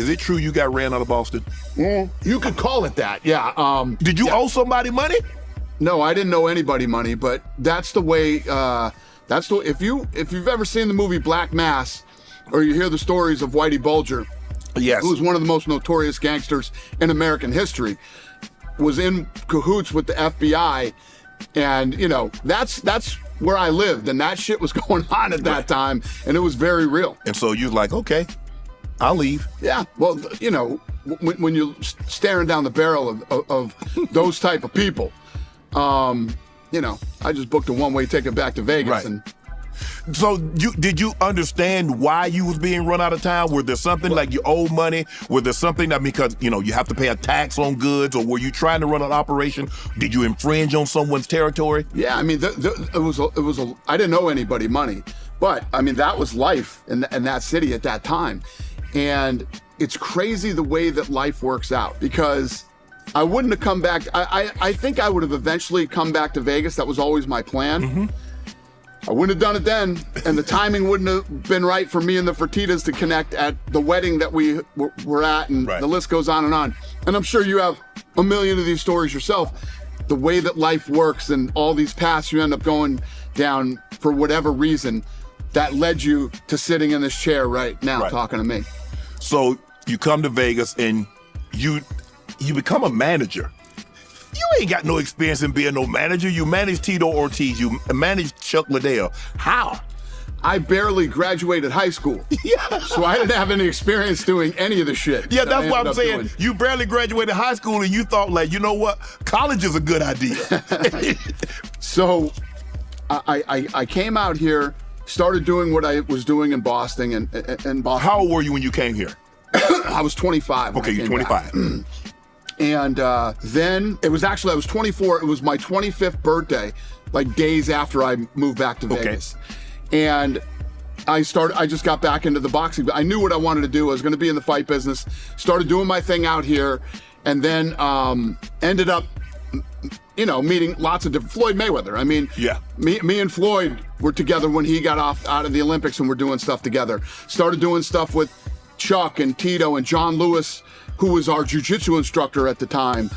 Is it true you got ran out of Boston? You could call it that, yeah. Did you owe somebody money? No, I didn't owe anybody money, but that's the way. If you've ever seen the movie Black Mass, or you hear the stories of Whitey Bulger, Yes. who was one of the most notorious gangsters in American history, was in cahoots with the FBI, and that's where I lived, and that shit was going on at that time, and it was very real. And so you're like, okay, I'll leave. Yeah, well, when you're staring down the barrel of those type of people, I just booked a one-way ticket back to Vegas. Right. And So did you understand why you was being run out of town? Were there something like you owe money? Were there something that because you have to pay a tax on goods, or were you trying to run an operation? Did you infringe on someone's territory? yeah, I mean, I didn't owe anybody money, but I mean that was life in that city at that time, and it's crazy the way that life works out, because I wouldn't have come back. I think I would have eventually come back to Vegas. That was always my plan. Mm-hmm. I wouldn't have done it then, and the timing wouldn't have been right for me and the Fertittas to connect at the wedding that we were at, and Right. the list goes on and on. And I'm sure you have a million of these stories yourself. The way that life works and all these paths you end up going down for whatever reason, that led you to sitting in this chair right now Right. talking to me. So you come to Vegas and you become a manager. You ain't got no experience in being no manager. You managed Tito Ortiz. You managed Chuck Liddell. How? I barely graduated high school. Yeah. So I didn't have any experience doing any of the shit. Yeah, that I that's what ended I'm up saying. doing. You barely graduated high school and you thought, like, you know what? College is a good idea. So I came out here, started doing what I was doing in Boston, and Boston. How old were you when you came here? I was 25. when Okay, I you're came back. 25. And then I was 24. It was my 25th birthday, like days after I moved back to Vegas. And I just got back into the boxing. I knew what I wanted to do. I was going to be in the fight business. Started doing my thing out here, and then ended up, meeting lots of different Floyd Mayweather. I mean, Yeah. Me and Floyd were together when he got out of the Olympics, and we're doing stuff together. Started doing stuff with Chuck and Tito and John Lewis, who was our jiu-jitsu instructor at the time.